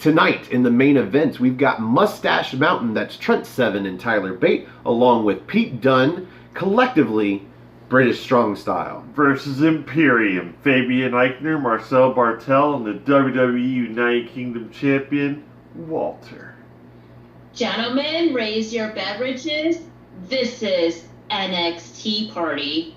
Tonight, in the main event, we've got Mustache Mountain, that's Trent Seven and Tyler Bate, along with Pete Dunne, collectively British Strong Style. Versus Imperium, Fabian Eichner, Marcel Bartel, and the WWE United Kingdom Champion, Walter. Gentlemen, raise your beverages. This is NXT Party.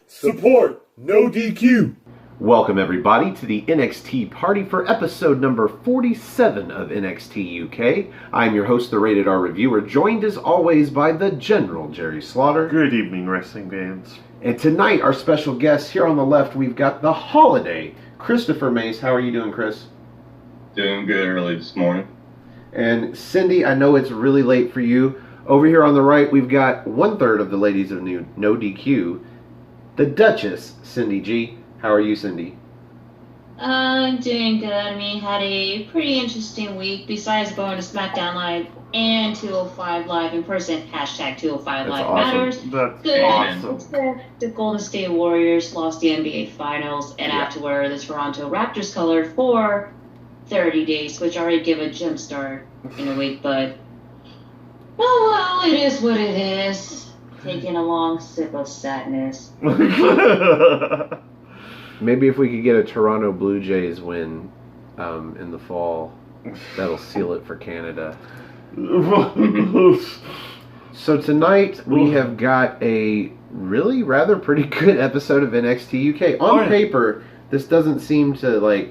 Support, no DQ. Welcome everybody to the NXT Party for episode number 47 of NXT UK. I'm your host, the Rated R Reviewer, joined as always by the General Jerry Slaughter. Good evening, wrestling fans. And tonight, our special guest here on the left, we've got the Holiday, Christopher Mace. How are you doing, Chris? Doing good early this morning. And Cindy, I know it's really late for you. Over here on the right, we've got 1/3 of the ladies of No DQ, the Duchess, Cindy G. How are you, Cindy? I'm doing good. I mean, had a pretty interesting week besides going to SmackDown Live and 205 Live in person. Hashtag 205 Live awesome. matters. That's Good. awesome. Except the Golden State Warriors lost the NBA Finals and have to wear the Toronto Raptors color for 30 days, which already give a jump start in a week. But, oh well, it is what it is. Taking a long sip of sadness. Maybe if we could get a Toronto Blue Jays win in the fall, that'll seal it for Canada. So tonight we have got a really rather pretty good episode of NXT UK. On paper, this doesn't seem to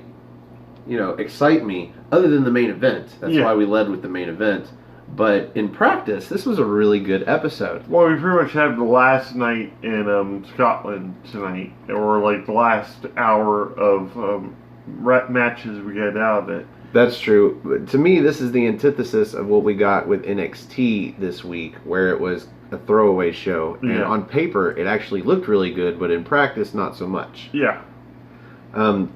excite me other than the main event. That's why we led with the main event. But in practice, this was a really good episode. Well, we pretty much had the last night in Scotland tonight, or like the last hour of matches we got out of it. That's true. But to me, this is the antithesis of what we got with NXT this week, where it was a throwaway show. And on paper, it actually looked really good, but in practice, not so much. Yeah.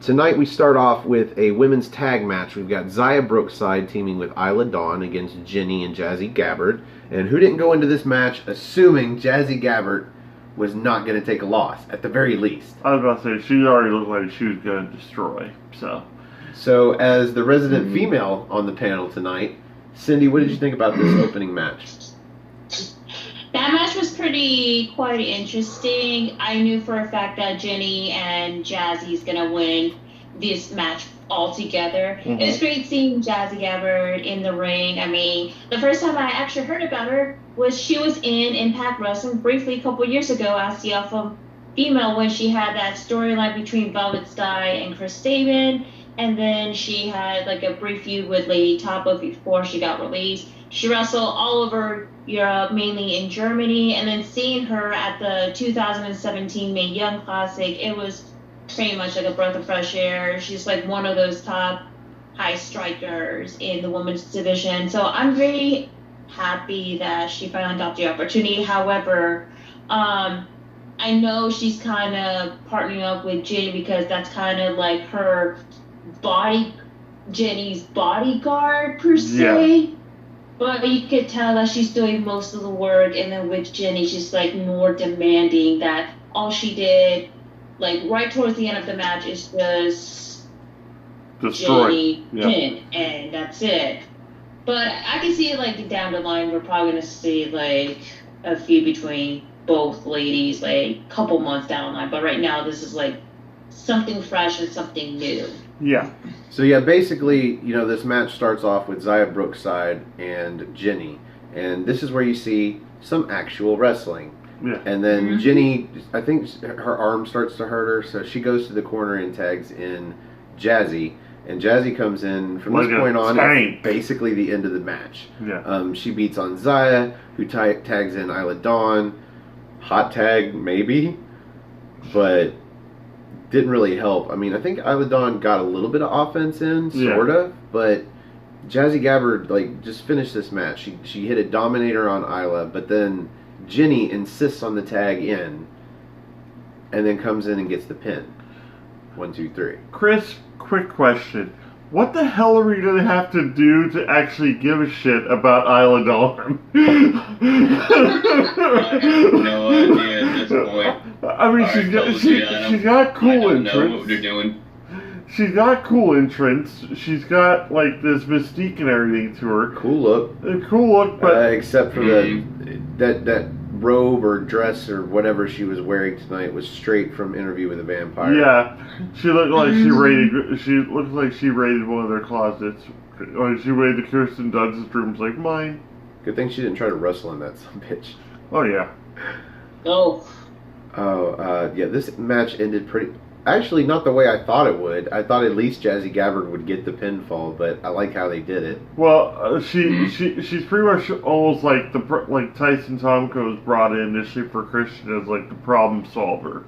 Tonight we start off with a women's tag match. We've got Xia Brookside teaming with Isla Dawn against Jenny and Jazzy Gabbard. And who didn't go into this match assuming Jazzy Gabbard was not going to take a loss, at the very least? I was about to say, she already looked like she was going to destroy. So as the resident female on the panel tonight, Cindy, what did you think about this opening match? That match was quite interesting. I knew for a fact that Jenny and Jazzy's gonna win this match altogether. Mm-hmm. It was great seeing Jazzy Gabbard in the ring. I mean, the first time I actually heard about her was she was in Impact Wrestling briefly a couple years ago as the alpha female when she had that storyline between Velvet Sky and Chris Sabin, and then she had like a brief feud with Lady Tapa before she got released. She wrestled all over Europe, mainly in Germany, and then seeing her at the 2017 Mae Young Classic, it was pretty much like a breath of fresh air. She's like one of those top high strikers in the women's division. So I'm very happy that she finally got the opportunity. However, I know she's kind of partnering up with Jenny because that's kind of like her Jenny's bodyguard per se. Yeah. But you could tell that she's doing most of the work, and then with Jenny, she's like more demanding that all she did, like right towards the end of the match, is just destroy. Jenny pin, and that's it. But I can see like down the line, we're probably gonna see like a feud between both ladies, like a couple months down the line. But right now, this is like something fresh and something new. Yeah. So basically, this match starts off with Xia Brookside and Jenny. And this is where you see some actual wrestling. Yeah. And then Jenny, I think her arm starts to hurt her, so she goes to the corner and tags in Jazzy. And Jazzy comes in from this point on, it's basically the end of the match. Yeah. She beats on Xia, who tags in Isla Dawn. Hot tag, maybe. But didn't really help. I mean, I think Isla Dawn got a little bit of offense in, sort of, but Jazzy Gabbard, just finished this match. She hit a Dominator on Isla, but then Jenny insists on the tag in, and then comes in and gets the pin. 1, 2, 3. Chris, quick question. What the hell are we going to have to do to actually give a shit about Isla Dawn? I have no idea at this point. I mean, she's got cool I don't know what they're doing. she's got a cool entrance. She's got like this mystique and everything to her. Cool look. A cool look, but except for that robe or dress or whatever she was wearing tonight was straight from Interview with a Vampire. yeah, she looked like she raided. She looked like she raided one of their closets. Like she raided Kirsten Dunst's rooms, like mine. Good thing she didn't try to wrestle in that some bitch. Oh yeah. Oh. Yeah, this match ended pretty... Actually, not the way I thought it would. I thought at least Jazzy Gabbard would get the pinfall, but I like how they did it. Well, she's pretty much almost like Tyson Tomko was brought in initially for Christian as like the problem solver.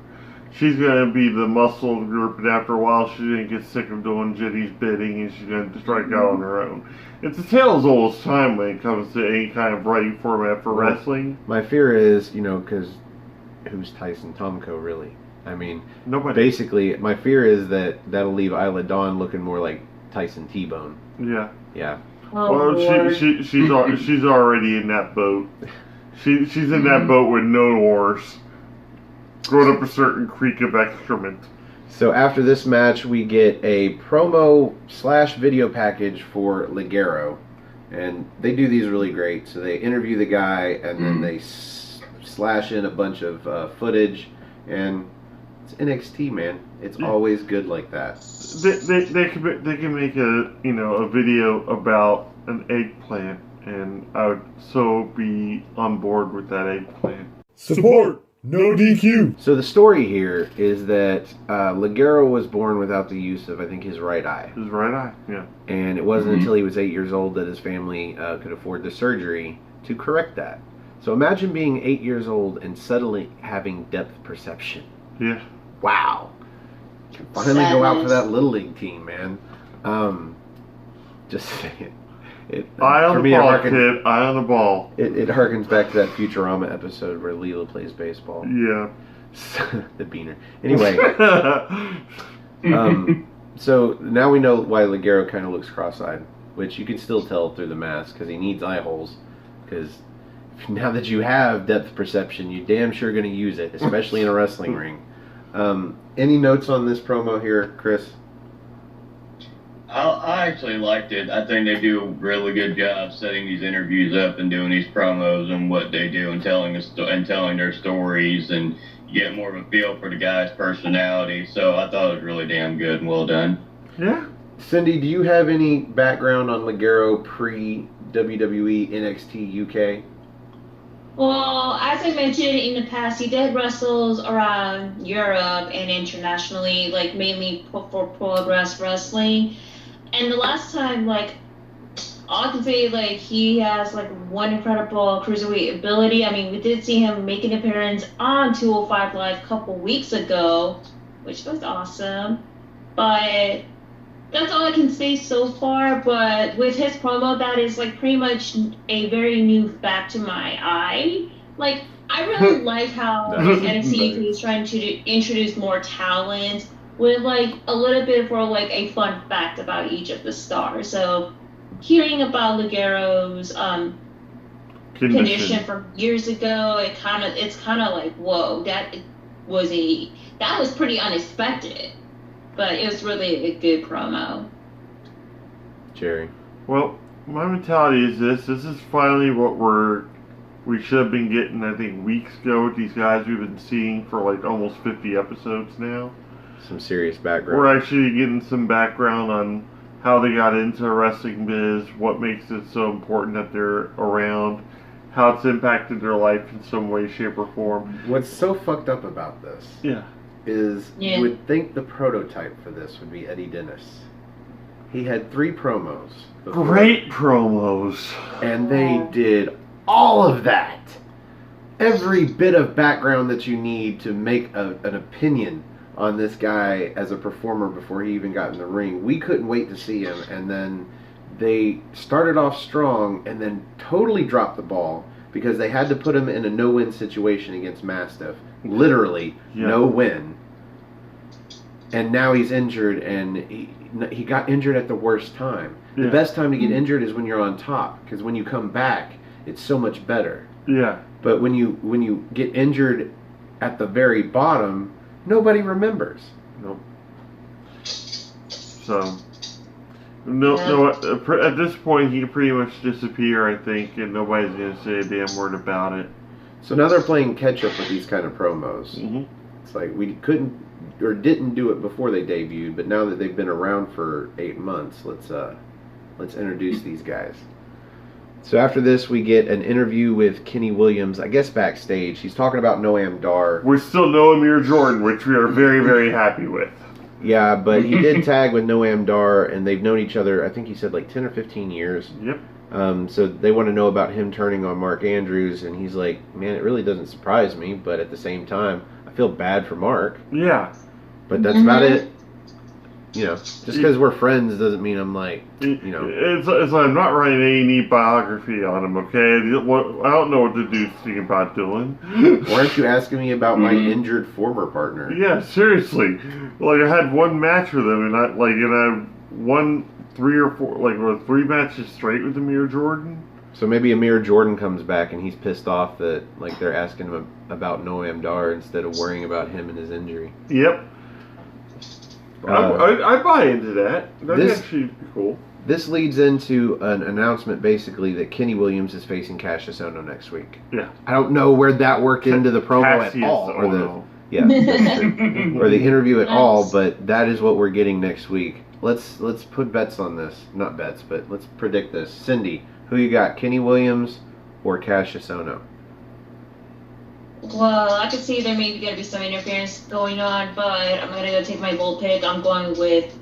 She's gonna be the muscle of the group, and after a while, she's gonna get sick of doing Jenny's bidding, and she's gonna strike out on her own. It's a tale as old as time when it comes to any kind of writing format for wrestling. My fear is, because who's Tyson Tomko really? I mean, Nobody. basically, my fear is that'll leave Isla Dawn looking more like Tyson T-Bone. Yeah. Yeah. Oh, Well, Lord. she's already in that boat. She's in that boat with no oars, going up a certain creek of excrement. So after this match, we get a promo/video package for Ligero, and they do these really great. So they interview the guy, and then they slash in a bunch of footage, and it's NXT, man. It's always good like that. They can make a video about an eggplant, and I would so be on board with that eggplant. Support No DQ. So the story here is that Ligero was born without the use of, I think, his right eye. His right eye, yeah. And it wasn't until he was 8 years old that his family could afford the surgery to correct that. So imagine being 8 years old and suddenly having depth perception. Yeah. Wow. Can finally go out for that Little League team, man. Just saying. Eye on for the me, ball, kid. Eye on the ball. It harkens back to that Futurama episode where Leela plays baseball. Yeah. The beaner. Anyway. So now we know why Ligero kind of looks cross-eyed, which you can still tell through the mask because he needs eye holes. Because now that you have depth perception, you're damn sure going to use it, especially in a wrestling ring. Any notes on this promo here, Chris? I actually liked it. I think they do a really good job setting these interviews up and doing these promos and what they do and telling their stories, and you get more of a feel for the guy's personality. So I thought it was really damn good and well done. Yeah. Cindy, do you have any background on Ligero pre-WWE NXT UK? Well, as I mentioned in the past, he did wrestles around Europe and internationally, like mainly for Progress Wrestling. And the last time, like, all I can say, like, he has, like, one incredible cruiserweight ability. I mean, we did see him make an appearance on 205 Live a couple weeks ago, which was awesome. But that's all I can say so far. But with his promo, that is, like, pretty much a very new fact to my eye. Like, I really like how NXT UK is trying to introduce more talent with, like, a little bit for, like, a fun fact about each of the stars. So, hearing about Ligero's condition from years ago, it's kind of like, whoa, that was pretty unexpected. But it was really a good promo. Jerry? Well, my mentality is this. This is finally what we should have been getting, I think, weeks ago with these guys we've been seeing for, like, almost 50 episodes now. Some serious background. We're actually getting some background on how they got into wrestling biz, what makes it so important that they're around, how it's impacted their life in some way, shape, or form. What's so fucked up about this is you would think the prototype for this would be Eddie Dennis. He had 3 promos. Great promos. And they did all of that. Every bit of background that you need to make an opinion on this guy as a performer before he even got in the ring. We couldn't wait to see him, and then they started off strong and then totally dropped the ball because they had to put him in a no-win situation against Mastiff. Literally, no win. And now he's injured, and he got injured at the worst time. The best time to get injured is when you're on top, because when you come back, it's so much better. Yeah. But when you get injured at the very bottom, nobody remembers. Nope. So, no. At this point, he can pretty much disappear, I think, and nobody's gonna say a damn word about it. So now they're playing catch up with these kind of promos. Mm-hmm. It's like we couldn't or didn't do it before they debuted, but now that they've been around for 8 months, let's introduce these guys. So after this, we get an interview with Kenny Williams, I guess backstage. He's talking about Noam Dar. We're still no Amir Jordan, which we are very, very happy with. Yeah, but he did tag with Noam Dar, and they've known each other, I think he said like 10 or 15 years. Yep. So they want to know about him turning on Mark Andrews, and he's like, man, it really doesn't surprise me, but at the same time, I feel bad for Mark. Yeah. But that's about it. You know, just because we're friends doesn't mean I'm like, you know. It's I'm not writing any neat biography on him, okay? I don't know what to do think about Dylan. Why aren't you asking me about my injured former partner? Yeah, seriously. Like, I had one match with him, and I won 3 or 4, like, 3 matches straight with Amir Jordan. So maybe Amir Jordan comes back and he's pissed off that, like, they're asking him about Noam Dar instead of worrying about him and his injury. Yep. I buy into that. That'd This- actually be cool. This leads into an announcement, basically, that Kenny Williams is facing Cassius Ohno next week. Yeah. I don't know where that worked into the promo at all, or or the interview at all, but that is what we're getting next week. Let's put bets on this. Not bets, but let's predict this. Cindy, who you got, Kenny Williams or Cassius Ohno? Well, I could see there may be going to be some interference going on, but I'm going to go take my bold pick. I'm going with,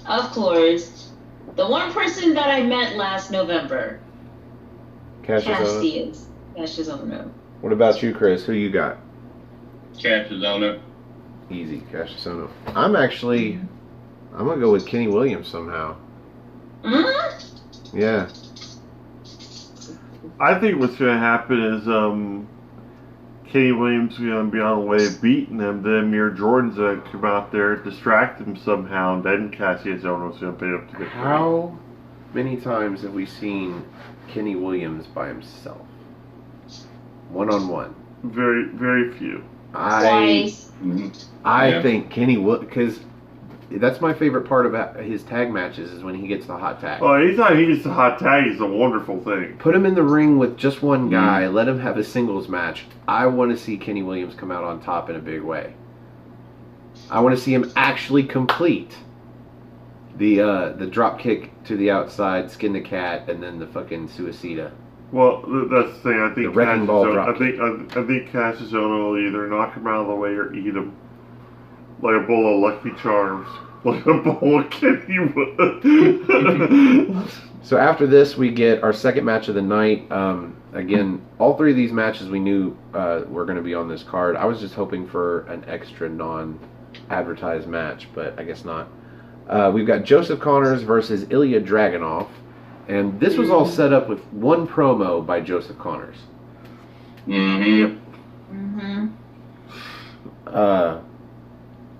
of course, the one person that I met last November. Cassius Ohno. What about you, Chris? Who you got? Cassius Ohno. Easy, Cassius Ohno. I'm going to go with Kenny Williams somehow. Mm-hmm. Yeah. I think what's going to happen is Kenny Williams is going to be on the way of beating him. Then Amir Jordan's going to come out there, distract him somehow, and then Cassius Ohno's going to pay up to victory. How many times have we seen Kenny Williams by himself? One-on-one. Very, very few. Twice. I think Kenny will, because that's my favorite part about his tag matches is when he gets the hot tag. Oh, anytime he gets the hot tag, it's a wonderful thing. Put him in the ring with just one guy. Let him have a singles match. I want to see Kenny Williams come out on top in a big way. I want to see him actually complete the drop kick to the outside, skin the cat, and then the fucking suicida. Well, that's the thing. I think The wrecking ball drop I think Cassius Ohno will either knock him out of the way or eat him. Like a bowl of Lucky Charms. Like a bowl of Kennywood. So after this, we get our second match of the night. Again, all 3 of these matches we knew were going to be on this card. I was just hoping for an extra non-advertised match, but I guess not. We've got Joseph Connors versus Ilya Dragunov. And this was all set up with one promo by Joseph Connors.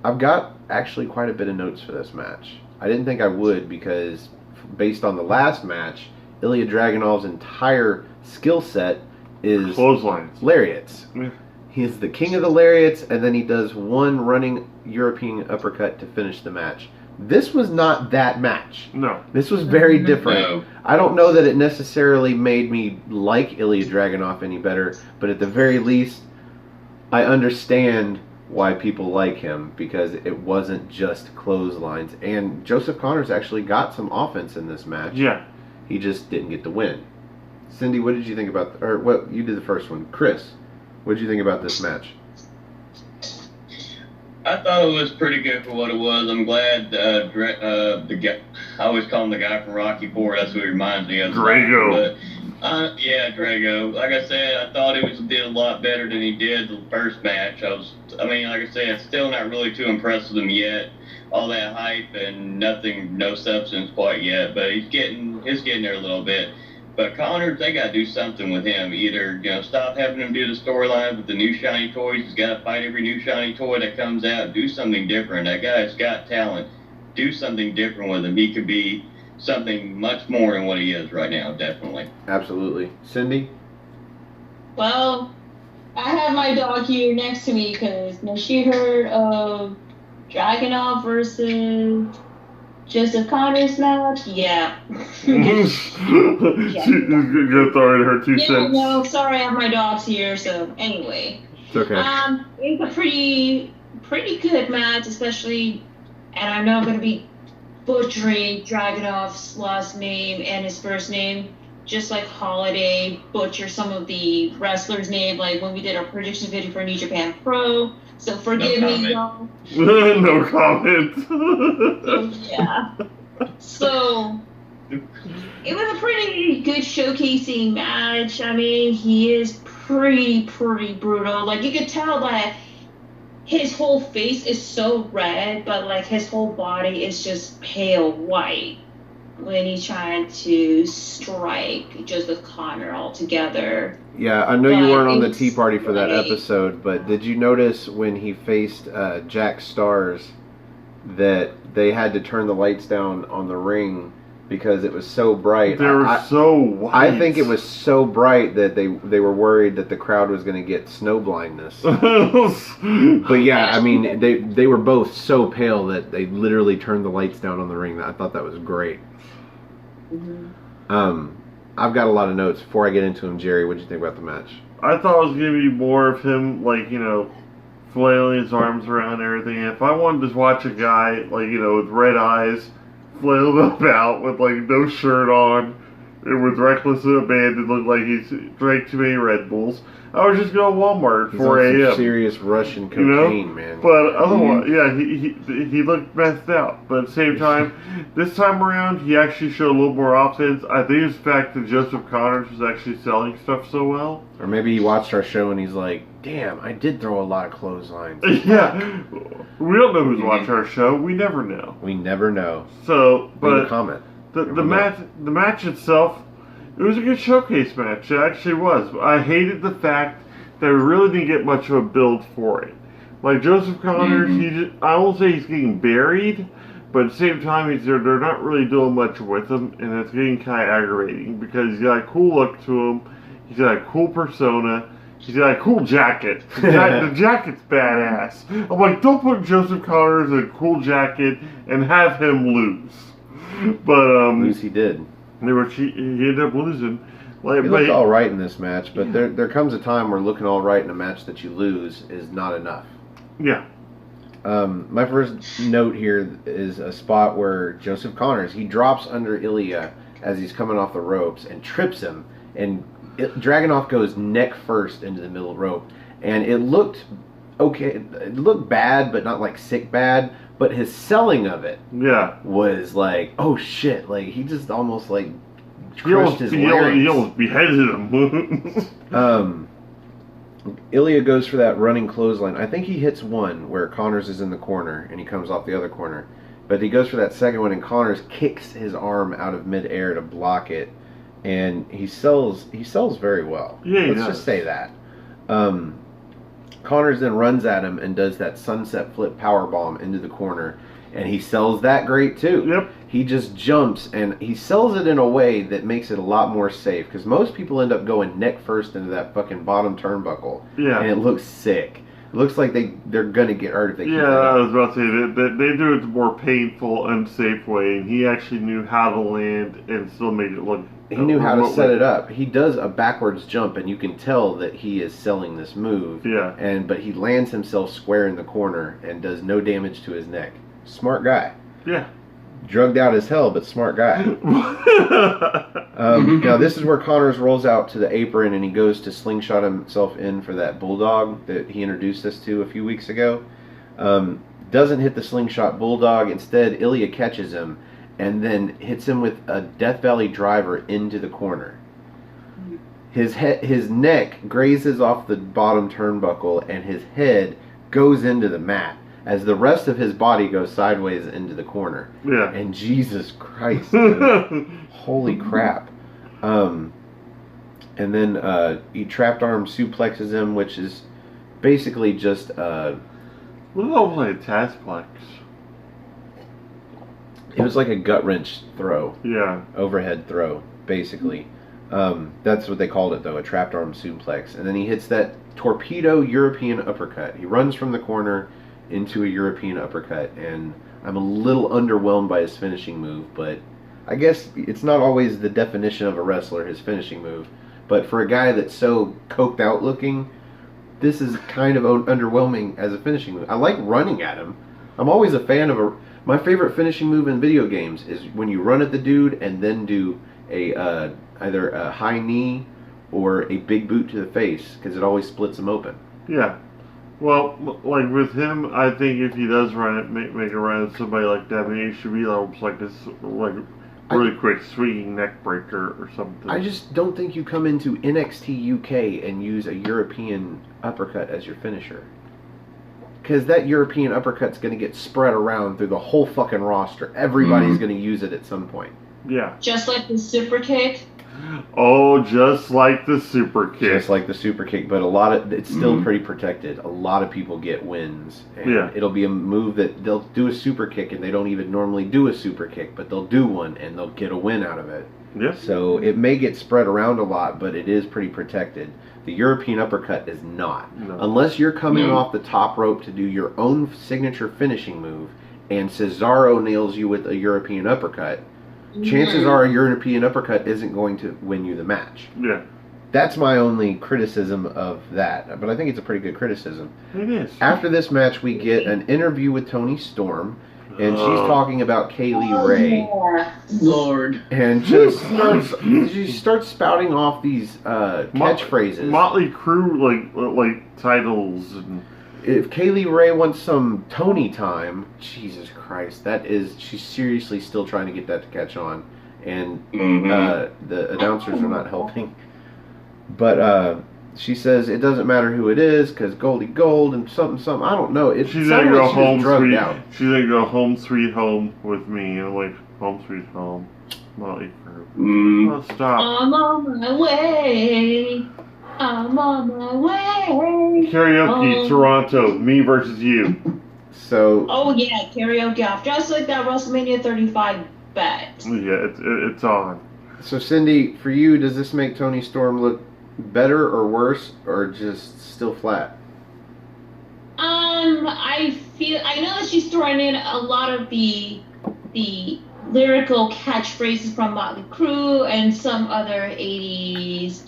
I've got actually quite a bit of notes for this match. I didn't think I would because based on the last match, Ilya Dragunov's entire skill set is clotheslines. Lariats. Yeah. He's the king of the lariats, and then he does one running European uppercut to finish the match. This was not that match. No. This was very different. No. I don't know that it necessarily made me like Ilya Dragunov any better, but at the very least, I understand why people like him because it wasn't just clotheslines. And Joseph Connors actually got some offense in this match. Yeah. He just didn't get the win. Cindy, what did you think about, or what, you did the first one. Chris, what did you think about this match? I thought it was pretty good for what it was. I'm glad the guy, I always call him the guy from Rocky IV. That's who he reminds me of. Drago. But, yeah, Drago. Like I said, I thought did a lot better than he did the first match. Like I said, still not really too impressed with him yet. All that hype and no substance quite yet. But he's getting there a little bit. But Connors, they got to do something with him. Either, stop having him do the storyline with the new shiny toys. He's got to fight every new shiny toy that comes out. Do something different. That guy's got talent. Do something different with him. He could be something much more than what he is right now, definitely. Absolutely. Cindy? Well, I have my dog here next to me because she heard of Dragunov versus Joseph Connor's match, yeah. She's gonna throw in her 2 cents. No, sorry, I have my dogs here. So anyway, It's okay. it's a pretty good match, especially, and I know I'm gonna be butchering Dragunov's last name and his first name, just like Holiday butcher some of the wrestlers' name, like when we did our prediction video for New Japan Pro. So forgive me, y'all. No comment. Yeah. So it was a pretty good showcasing match. I mean, he is pretty brutal. Like, you could tell that his whole face is so red, but like his whole body is just pale white when he's trying to strike Joseph Connor altogether. Yeah, I know you But weren't on the it's Tea Party for that great. episode, but did you notice when he faced Jack Stars that they had to turn the lights down on the ring because it was so bright? They were so white. I think it was so bright that they were worried that the crowd was going to get snow blindness. But yeah, I mean, they were both so pale that they literally turned the lights down on the ring. I thought that was great. Mm-hmm. I've got a lot of notes. Before I get into them, Jerry, what did you think about the match? I thought it was going to be more of him, like, flailing his arms around and everything. If I wanted to just watch a guy, like, with red eyes, flailing about with, like, no shirt on, and with reckless abandon, looked like he's drank too many Red Bulls, I was just going to Walmart at He's 4 on some a.m. serious Russian cocaine, man. But otherwise, yeah, he looked messed out. But at the same time, this time around, he actually showed a little more offense. I think it's the fact that Joseph Connors was actually selling stuff so well. Or maybe he watched our show and he's like, damn, I did throw a lot of clotheslines. Yeah, we don't know who's watching our show. We never know. We never know. So, but Leave a comment. the match itself, it was a good showcase match. It actually was. I hated the fact that we really didn't get much of a build for it. Like Joseph Connors, I won't say he's getting buried, but at the same time, they're not really doing much with him, and it's getting kind of aggravating because he's got a cool look to him, he's got a cool persona, he's got a cool jacket. The jacket's badass. I'm like, don't put Joseph Connors in a cool jacket and have him lose. But Lose he did. he ended up losing. He looked all right in this match, but there comes a time where looking all right in a match that you lose is not enough. Yeah. My first note here is a spot where Joseph Connors, he drops under Ilya as he's coming off the ropes and trips him, and Dragunov goes neck first into the middle rope, and it looked okay. It looked bad, but not like sick bad. But his selling of it, was like, oh shit! Like he just almost like crushed his larynx. He almost beheaded him. Ilya goes for that running clothesline. I think he hits one where Connors is in the corner and he comes off the other corner. But he goes for that second one and Connors kicks his arm out of midair to block it. And he sells very well. Yeah, Let's just say that. Connors then runs at him and does that sunset flip powerbomb into the corner. And he sells that great too. Yep. He just jumps and he sells it in a way that makes it a lot more safe. Because most people end up going neck first into that fucking bottom turnbuckle. Yeah. And it looks sick. It looks like they're going to get hurt if they keep it up. I was about to say that they do it the more painful, unsafe way. And he actually knew how to land and still make it look. He knew how to set it up. He does a backwards jump, and you can tell that he is selling this move. Yeah. But he lands himself square in the corner and does no damage to his neck. Smart guy. Yeah. Drugged out as hell, but smart guy. Now this is where Connors rolls out to the apron and he goes to slingshot himself in for that bulldog that he introduced us to a few weeks ago. Doesn't hit the slingshot bulldog. Instead, Ilya catches him and then hits him with a Death Valley driver into the corner. His neck grazes off the bottom turnbuckle and his head goes into the mat as the rest of his body goes sideways into the corner. Yeah. And Jesus Christ, dude. Holy crap. And then he trapped arm suplexes him, which is basically just... What was like a Tazplex? It was like a gut wrench throw. Yeah. Overhead throw, basically. That's what they called it, though, a trapped arm suplex. And then he hits that torpedo European uppercut. He runs from the corner into a European uppercut, and I'm a little underwhelmed by his finishing move, but I guess it's not always the definition of a wrestler, his finishing move. But for a guy that's so coked out looking, this is kind of underwhelming as a finishing move. I like running at him. I'm always a fan of my favorite finishing move in video games is when you run at the dude and then do a either a high knee or a big boot to the face, because it always splits him open. Yeah. Well, like with him, I think if he does run it, make a run at somebody like that, maybe it should be almost like this, like really quick swinging neck breaker or something. I just don't think you come into NXT UK and use a European uppercut as your finisher. Because that European uppercut's going to get spread around through the whole fucking roster. Everybody's going to use it at some point. Yeah. Just like the super kick. Oh, just like the super kick. Just like the super kick, but it's still pretty protected. A lot of people get wins. And it'll be a move that they'll do a super kick and they don't even normally do a super kick, but they'll do one and they'll get a win out of it. Yes. So it may get spread around a lot, but it is pretty protected. The European uppercut is not. No. Unless you're coming off the top rope to do your own signature finishing move and Cesaro nails you with a European uppercut, chances are a European uppercut isn't going to win you the match. Yeah. That's my only criticism of that, but I think it's a pretty good criticism. It is. After this match, we get an interview with Toni Storm, and she's talking about Kaylee Ray. Lord. And she starts spouting off these catchphrases. Motley Crue, like titles. And if Kaylee Ray wants some Tony time, Jesus Christ, she's seriously still trying to get that to catch on. And the announcers are not helping. But she says it doesn't matter who it is because Goldie Gold and something. I don't know. She's gonna go home sweet. She's gonna go home sweet home with me, and like home sweet home. Motley Crue. Oh, stop. I'm on my way. I'm on my way. Karaoke, Toronto, me versus you. So. Oh yeah, karaoke off, just like that WrestleMania 35 bet. Yeah, it's on. So Cindy, for you, does this make Toni Storm look better or worse, or just still flat? I know that she's throwing in a lot of the lyrical catchphrases from Motley Crue and some other 80s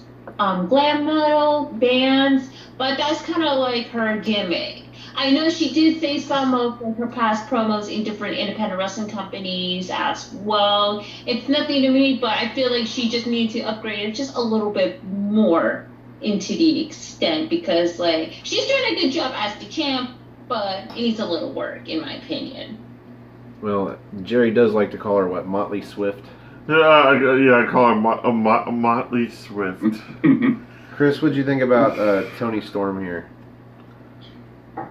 glam metal bands, but that's kind of like her gimmick. I know she did say some of her past promos in different independent wrestling companies as well. It's nothing to me, but I feel like she just needs to upgrade it just a little bit more into the extent, because like she's doing a good job as the champ, but it needs a little work in my opinion. Well, Jerry does like to call her what, Motley Swift? Yeah, I call her Motley Swift. Chris, what'd you think about Toni Storm here?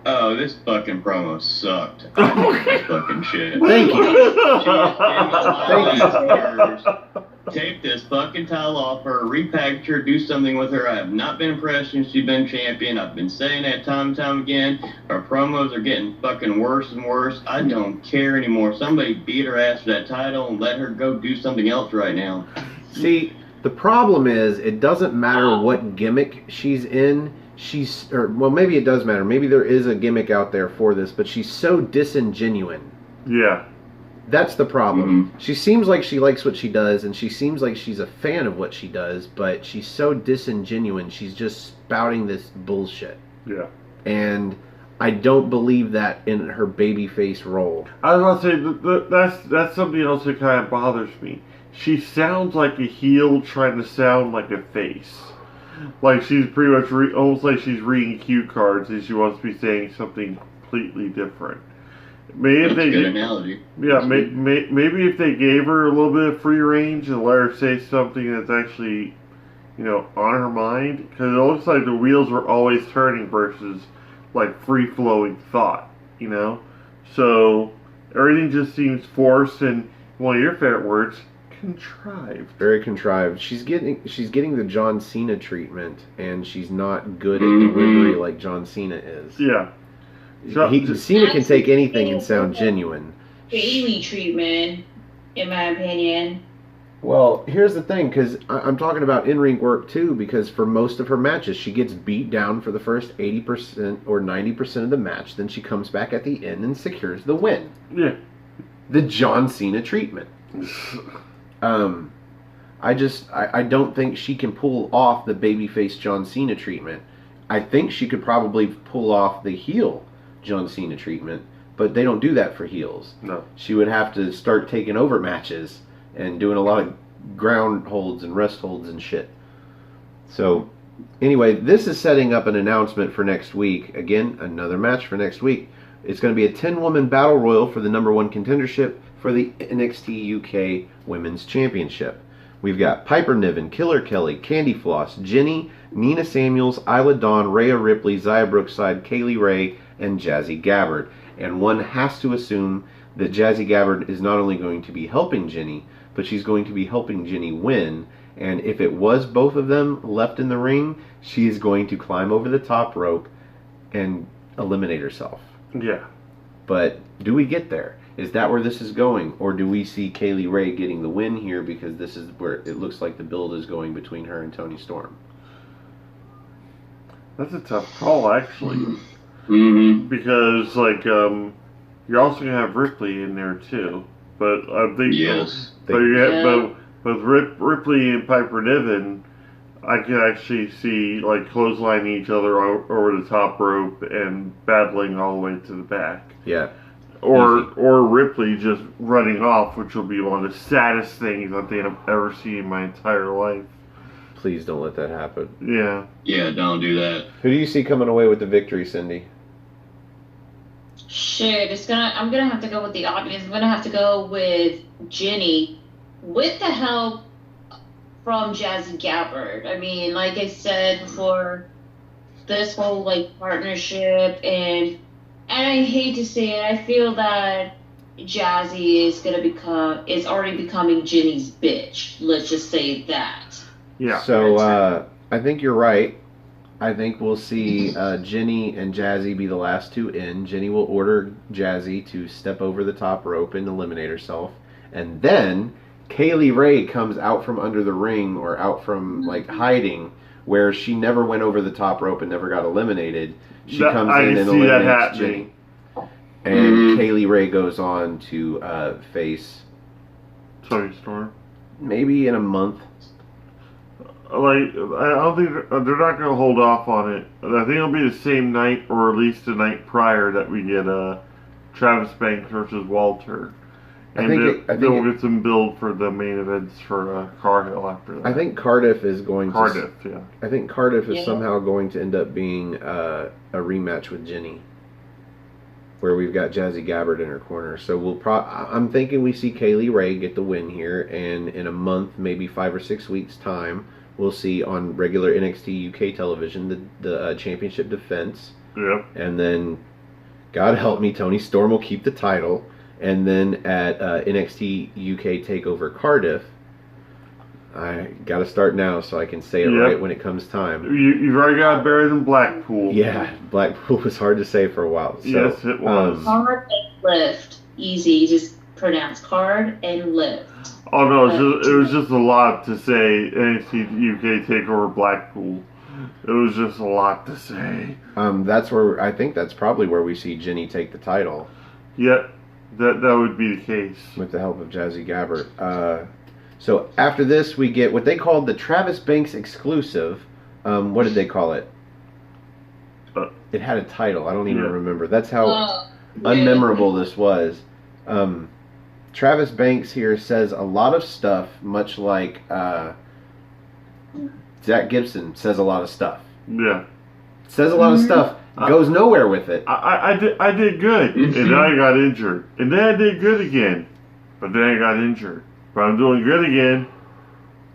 Oh, this fucking promo sucked. I hate this fucking shit. Thank you. Thank you. Take this fucking title off her, repackage her, do something with her. I have not been impressed since she's been champion. I've been saying that time and time again. Her promos are getting fucking worse and worse. I don't care anymore. Somebody beat her ass for that title and let her go do something else right now. See, the problem is it doesn't matter what gimmick she's in. Well, maybe it does matter. Maybe there is a gimmick out there for this, but she's so disingenuous. Yeah. That's the problem. She seems like she likes what she does, and she seems like she's a fan of what she does, but she's so disingenuous. She's just spouting this bullshit. Yeah. And I don't believe that in her babyface role. I was going to say, that's something else that kind of bothers me. She sounds like a heel trying to sound like a face. Like she's pretty much almost like she's reading cue cards and she wants to be saying something completely different. Maybe That's a good analogy. Yeah, maybe if they gave her a little bit of free range and let her say something that's actually, on her mind, because it looks like the wheels were always turning versus like free flowing thought, So everything just seems forced and, one of your favorite words, contrived. Very contrived. She's getting the John Cena treatment, and she's not good at delivery like John Cena is. Yeah. Cena can take anything and sound genuine. Bailey treatment, in my opinion. Well, here's the thing, because I'm talking about in-ring work too, because for most of her matches, she gets beat down for the first 80% or 90% of the match, then she comes back at the end and secures the win. Yeah. The John Cena treatment. I don't think she can pull off the babyface John Cena treatment. I think she could probably pull off the heel John Cena treatment, but they don't do that for heels. No. She would have to start taking over matches and doing a lot of ground holds and rest holds and shit. So, anyway, this is setting up an announcement for next week. Again, another match for next week. It's going to be a 10-woman battle royal for the #1 contendership for the NXT UK Women's Championship. We've got Piper Niven, Killer Kelly, Candy Floss, Jenny, Nina Samuels, Isla Dawn, Rhea Ripley, Xia Brookside, Kaylee Ray, and Jazzy Gabbard. And one has to assume that Jazzy Gabbard is not only going to be helping Jenny, but she's going to be helping Jenny win. And if it was both of them left in the ring, she is going to climb over the top rope and eliminate herself. Yeah. But do we get there? Is that where this is going? Or do we see Kaylee Ray getting the win here because this is where it looks like the build is going between her and Toni Storm? That's a tough call, actually. Mm-hmm. Because, like, you're also going to have Ripley in there, too. But I think... Yes. But you have, but Ripley and Piper Niven, I can actually see, like, clotheslining each other over the top rope and battling all the way to the back. Yeah. Or Ripley just running off, which will be one of the saddest things I think I've ever seen in my entire life. Please don't let that happen. Yeah. Yeah, don't do that. Who do you see coming away with the victory, Cindy? Shit, I'm gonna have to go with the obvious. I'm gonna have to go with Jenny, with the help from Jazzy Gabbard. I mean, like I said before, this whole like partnership, and I hate to say it, I feel that Jazzy is already becoming Jenny's bitch. Let's just say that. Yeah. So I think you're right. I think we'll see Jenny and Jazzy be the last two in. Jenny will order Jazzy to step over the top rope and eliminate herself. And then Kaylee Ray comes out from under the ring or out from like hiding where she never went over the top rope and never got eliminated. She comes in and eliminates Jenny. And Kaylee Ray goes on to face Toni Storm. Maybe in a month. Like, I don't think they're not going to hold off on it. I think it'll be the same night, or at least the night prior, that we get Travis Banks versus Walter, and then we'll get some build for the main events for Cargill after that. I think Cardiff is going to. Yeah. I think Cardiff is somehow going to end up being a rematch with Jenny, where we've got Jazzy Gabbard in her corner. So I'm thinking we see Kaylee Ray get the win here, and in a month, maybe 5 or 6 weeks time, we'll see on regular NXT UK television the championship defense. Yeah. And then, God help me, Toni Storm will keep the title. And then at NXT UK TakeOver Cardiff, I got to start now so I can say it right when it comes time. You've already got buried in Blackpool. Yeah, Blackpool was hard to say for a while. So, yes, it was. Card and lift. Easy. Just pronounce card and lift. Oh no, it was just a lot to say. NXT UK TakeOver Blackpool. It was just a lot to say. That's where I think that's probably where we see Jenny take the title. Yep, that would be the case with the help of Jazzy Gabbard. So after this, we get what they called the Travis Banks exclusive. What did they call it? It had a title. I don't even remember. That's how unmemorable this was. Travis Banks here says a lot of stuff, much like Zach Gibson says a lot of stuff. Yeah. Says a lot of stuff, goes nowhere with it. I did good, and then I got injured. And then I did good again, but then I got injured. But I'm doing good again,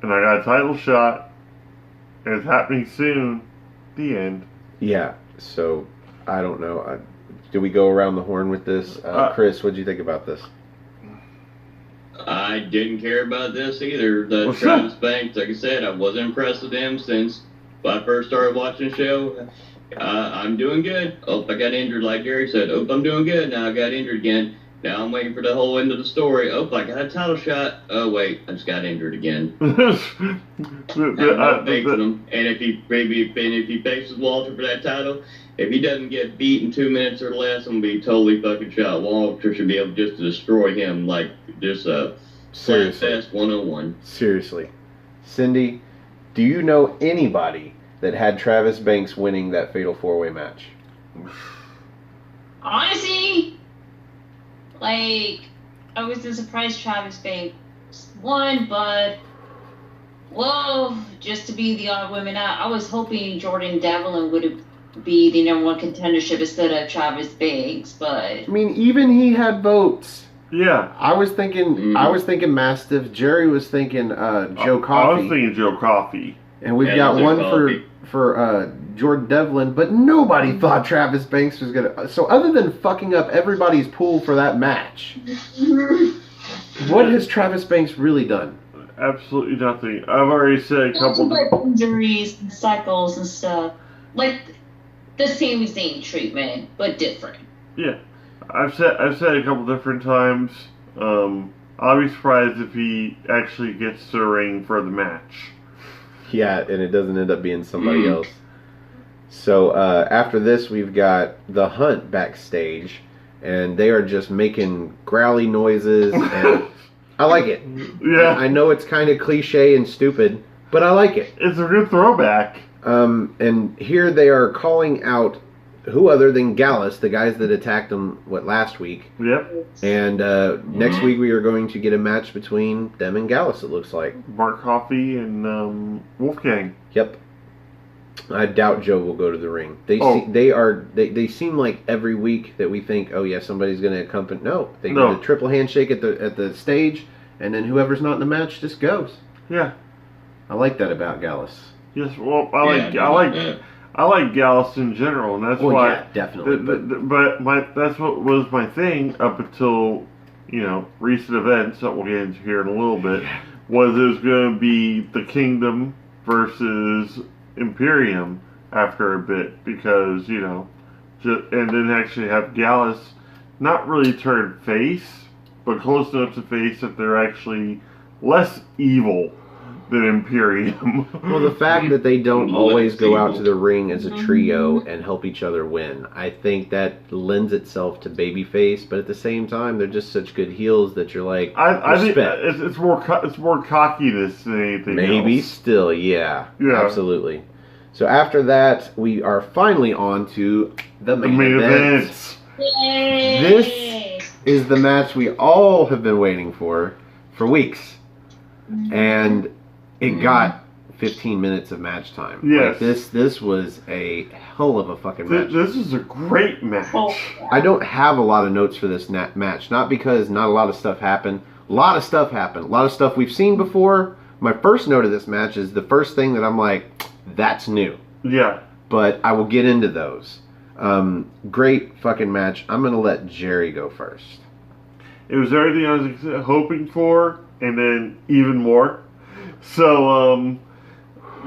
and I got a title shot, and it's happening soon. The end. Yeah, so I don't know. Do we go around the horn with this? Chris, what did you think about this? I didn't care about this either. Travis Banks, like I said, I wasn't impressed with him since I first started watching the show. I'm doing good. Oh, I got injured, like Gary said. Oh, I'm doing good. Now I got injured again. Now I'm waiting for the whole end of the story. Oh, I got a title shot. Oh wait, I just got injured again. I'm not facing him. And if he faces Walter for that title, if he doesn't get beat in 2 minutes or less, I'm gonna be totally fucking shot. Walter should be able just to destroy him like just a Slapfest 101. Seriously, Cindy, do you know anybody that had Travis Banks winning that Fatal 4-Way match? Honestly, like, I was surprised Travis Banks won, but, well, just to be the odd women out, I was hoping Jordan Devlin would be the #1 contendership instead of Travis Banks, but... I mean, even he had votes. Yeah. I was thinking Mastiff. Jerry was thinking Joe Coffey. I was thinking Joe Coffey. And we've got one for Jordan Devlin, but nobody thought Travis Banks was going to... So other than fucking up everybody's pool for that match, what has Travis Banks really done? Absolutely nothing. I've already said a couple... like injuries and cycles and stuff. Like the same treatment, but different. Yeah. I've said a couple different times, I'll be surprised if he actually gets to the ring for the match. Yeah, and it doesn't end up being somebody else. So after this, we've got The Hunt backstage, and they are just making growly noises, and I like it. Yeah. I know it's kind of cliche and stupid, but I like it. It's a good throwback. And here they are calling out who other than Gallus, the guys that attacked them, last week. Yep. And next week we are going to get a match between them and Gallus, it looks like. Mark Coffey and Wolfgang. Yep. I doubt Joe will go to the ring. They seem like every week that we think, oh yeah, somebody's going to accompany. No, they do a triple handshake at the stage, and then whoever's not in the match just goes. Yeah. I like that about Gallus. Yes, well, I like Gallus in general, and that's why. Yeah, definitely. That's what was my thing up until, recent events that we'll get into here in a little bit. Was it was going to be the Kingdom versus Imperium after a bit, because and then actually have Gallus not really turn face, but close enough to face that they're actually less evil than Imperium. Well, the fact that they don't always go out to the ring as a trio and help each other win, I think that lends itself to babyface, but at the same time, they're just such good heels that you're like, I think it's more cockiness than anything Maybe else. Still, yeah, absolutely. So after that, we are finally on to the main event. This is the match we all have been waiting for weeks. And it got 15 minutes of match time. Yes. Like this was a hell of a fucking match. This is a great match. I don't have a lot of notes for this match. Not because not a lot of stuff happened. A lot of stuff happened. A lot of stuff we've seen before. My first note of this match is the first thing that I'm like, that's new. Yeah. But I will get into those. Great fucking match. I'm going to let Jerry go first. It was everything I was hoping for, and then even more. So,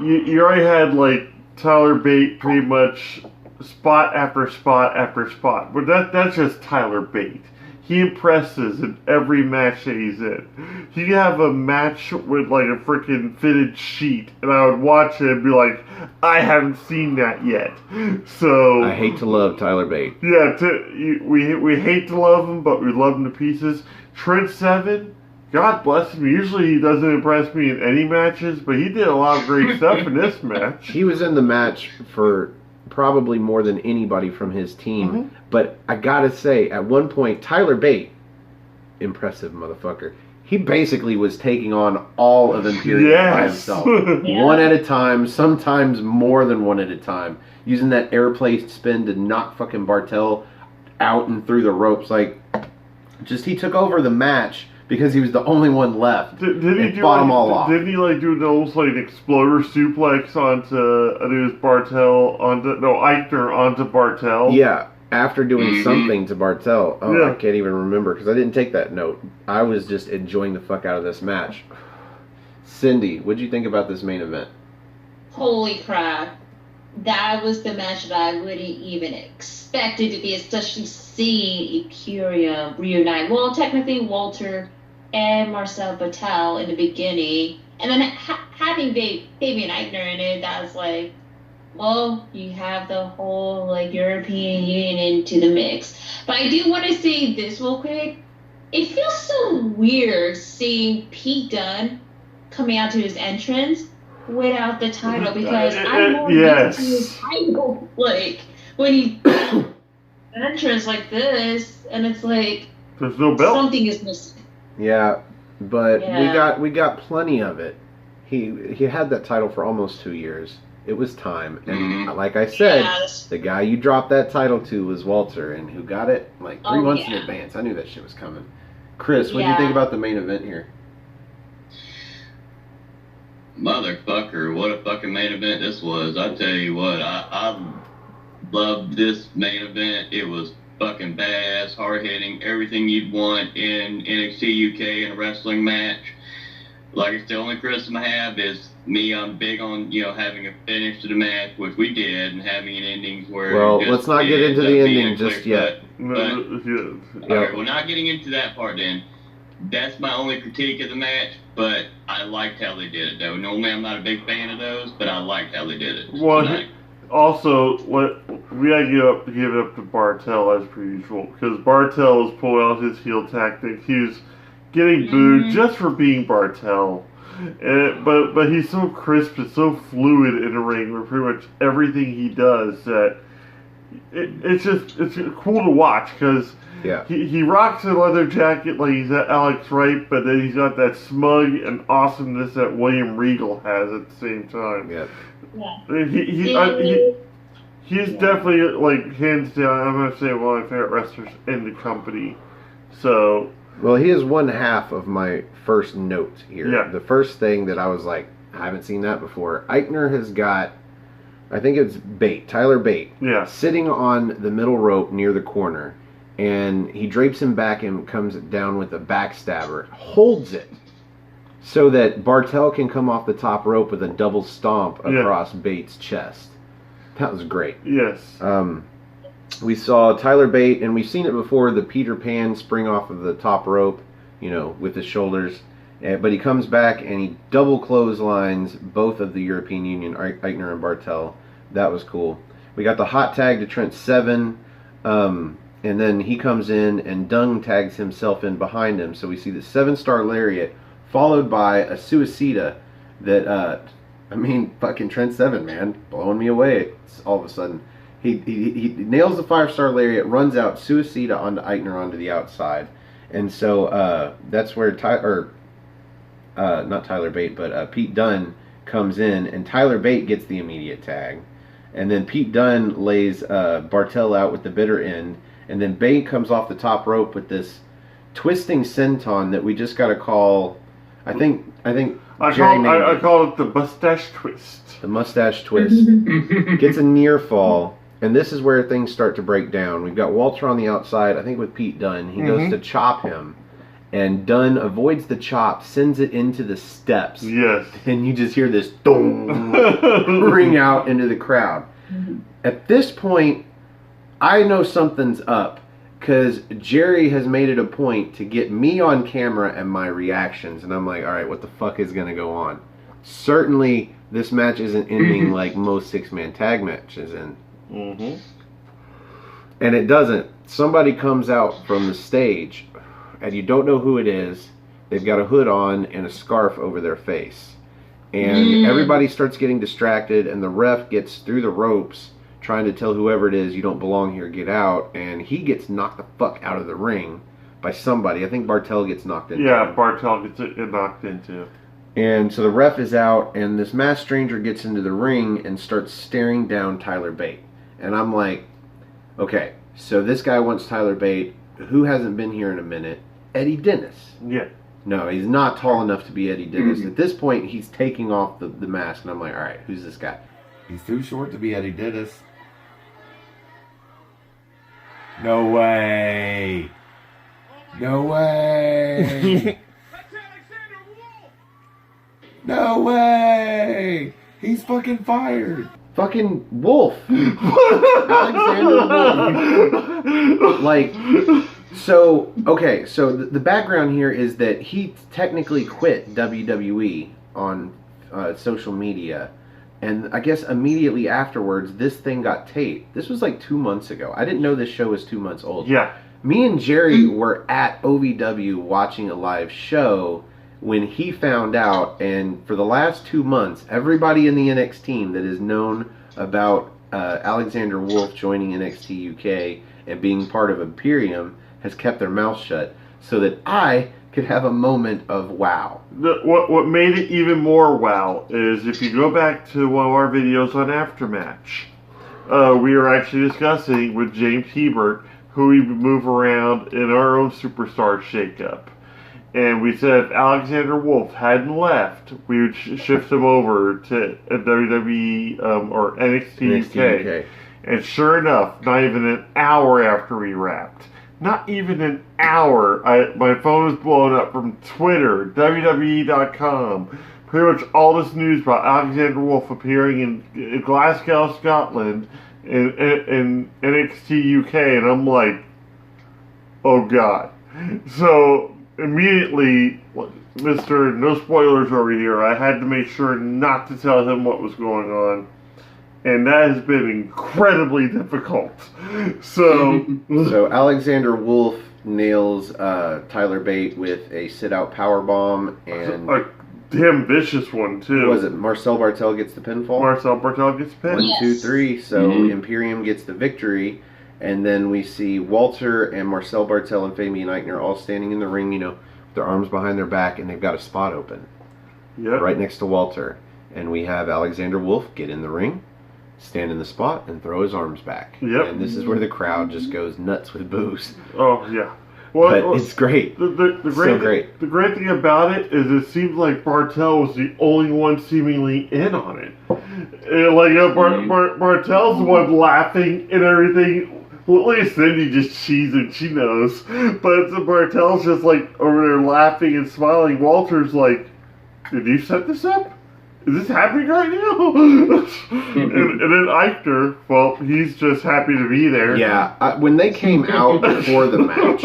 you already had, Tyler Bate pretty much spot after spot after spot. But that's just Tyler Bate. He impresses in every match that he's in. He could have a match with, a freaking fitted sheet, and I would watch it and be like, I haven't seen that yet. So... I hate to love Tyler Bate. Yeah, we hate to love him, but we love him to pieces. Trent Seven... God bless him. Usually he doesn't impress me in any matches, but he did a lot of great stuff in this match. He was in the match for probably more than anybody from his team. Mm-hmm. But I gotta say, at one point, Tyler Bate, impressive motherfucker, he basically was taking on all of Imperium by himself. One at a time, sometimes more than one at a time. Using that airplane spin to knock fucking Bartel out and through the ropes. He took over the match because he was the only one left. Did he fought them all off. Didn't he do almost an exploder suplex onto Eichner onto Bartel? Yeah, after doing something to Bartel. Oh, yeah. I can't even remember because I didn't take that note. I was just enjoying the fuck out of this match. Cindy, what'd you think about this main event? Holy crap. that was the match that I wouldn't even expect it to be, especially seeing Imperium reunite. Well, technically Walter and Marcel Batel in the beginning, and then having Fabian Eichner in it, that was like, well, you have the whole like European Union into the mix. But I do want to say this real quick. It feels so weird seeing Pete Dunne coming out to his entrance without the title, because I'm more used to his title. Like when he entrance like this, and it's like there's no belt. Something is missing. Yeah, but we got plenty of it. He had that title for almost 2 years. It was time, and like I said, the guy you dropped that title to was Walter, and who got it like 3 months in advance. I knew that shit was coming. Chris, what do you think about the main event here? Motherfucker, what a fucking main event this was. I tell you what, I loved this main event. It was fucking badass, hard-hitting, everything you'd want in NXT UK in a wrestling match. Like, it's the only criticism I have is me. I'm big on, having a finish to the match, which we did, and having an endings where... Well, let's not get into the ending just yet. Okay, well, not getting into that part then. That's my only critique of the match, but I liked how they did it, though. Normally, I'm not a big fan of those, but I liked how they did it. Well, also, we gotta give it up to Bartel as per usual, because Bartel was pulling out his heel tactic. He was getting booed just for being Bartel, but he's so crisp and so fluid in the ring with pretty much everything he does that it's cool to watch, because he rocks a leather jacket like he's at Alex Wright, but then he's got that smug and awesomeness that William Regal has at the same time. He's definitely, like, hands down, I'm going to say one of my favorite wrestlers in the company. So... Well, he is one half of my first note here. Yeah. The first thing that I was like, I haven't seen that before. Eichner has got, I think it's Tyler Bate, sitting on the middle rope near the corner. And he drapes him back and comes down with a backstabber. Holds it so that Bartel can come off the top rope with a double stomp across Bate's chest. That was great. Yes. We saw Tyler Bate, and we've seen it before, the Peter Pan spring off of the top rope, with his shoulders. But he comes back and he double clotheslines both of the European Union, Eichner and Bartel. That was cool. We got the hot tag to Trent Seven, and then he comes in and Dung tags himself in behind him. So we see the 7-star lariat followed by a suicida that, fucking Trent Seven, man, blowing me away. It's all of a sudden. He nails the 5-star lariat, runs out, suicida onto Eichner onto the outside. And so that's where not Tyler Bate, but Pete Dunne comes in, and Tyler Bate gets the immediate tag. And then Pete Dunne lays Bartel out with the bitter end, and then Bate comes off the top rope with this twisting senton that we just got to call, I call it the mustache twist. The mustache twist. Gets a near fall. And this is where things start to break down. We've got Walter on the outside, I think with Pete Dunne. He goes to chop him. And Dunne avoids the chop, sends it into the steps. Yes. And you just hear this dong ring out into the crowd. At this point, I know something's up. Because Jerry has made it a point to get me on camera and my reactions. And I'm like, alright, what the fuck is going to go on? Certainly, this match isn't ending like most 6-man tag matches end. And it doesn't. Somebody comes out from the stage, and you don't know who it is. They've got a hood on and a scarf over their face. And everybody starts getting distracted, and the ref gets through the ropes trying to tell whoever it is, you don't belong here, get out. And he gets knocked the fuck out of the ring by somebody. I think Bartel gets knocked into. Yeah, Bartel gets knocked into. And so the ref is out, and this masked stranger gets into the ring and starts staring down Tyler Bate. And I'm like, okay, so this guy wants Tyler Bate. Who hasn't been here in a minute? Eddie Dennis. Yeah. No, he's not tall enough to be Eddie Dennis. At this point, he's taking off the mask, and I'm like, all right, who's this guy? He's too short to be Eddie Dennis. No way. No way. No way. He's fucking fired. Fucking Wolf. Alexander Wolf. Like, so, okay, so the background here is that he technically quit WWE on social media. And I guess immediately afterwards, this thing got taped. This was like 2 months ago. I didn't know this show was 2 months old. Yeah. Me and Jerry were at OVW watching a live show when he found out, and for the last 2 months, everybody in the NXT team that has known about Alexander Wolf joining NXT UK and being part of Imperium has kept their mouth shut so that I could have a moment of wow. What made it even more wow is if you go back to one of our videos on Aftermatch, we were actually discussing with James Hebert who we would move around in our own superstar shakeup. And we said if Alexander Wolf hadn't left, we would shift him over to WWE or NXT UK. And sure enough, not even an hour after we wrapped, not even an hour, my phone was blowing up from Twitter, WWE.com, pretty much all this news about Alexander Wolf appearing in Glasgow, Scotland, in NXT UK, and I'm like, oh God. So immediately, Mr. No Spoilers over here, I had to make sure not to tell him what was going on. And that has been incredibly difficult. So Alexander Wolf nails Tyler Bate with a sit-out powerbomb, and a damn vicious one too. Was it Marcel Bartel gets the pinfall? Marcel Bartel gets pinned. 1, 2, 3. So Imperium gets the victory, and then we see Walter and Marcel Bartel and Fabian Eichner all standing in the ring, you know, with their arms behind their back, and they've got a spot open. Yep. Right next to Walter, and we have Alexander Wolf get in the ring, stand in the spot, and throw his arms back. Yep. And this is where the crowd just goes nuts with boos. Oh, yeah. Well, but it's great. The great thing about it is it seems like Bartel was the only one seemingly in on it. Bartel's the one laughing and everything. Well, at least Cindy just cheesing, she knows. But Bartel's just like over there laughing and smiling. Walter's like, did you set this up? Is this happening right now? and then Eichner, well, he's just happy to be there. Yeah, when they came out before the match,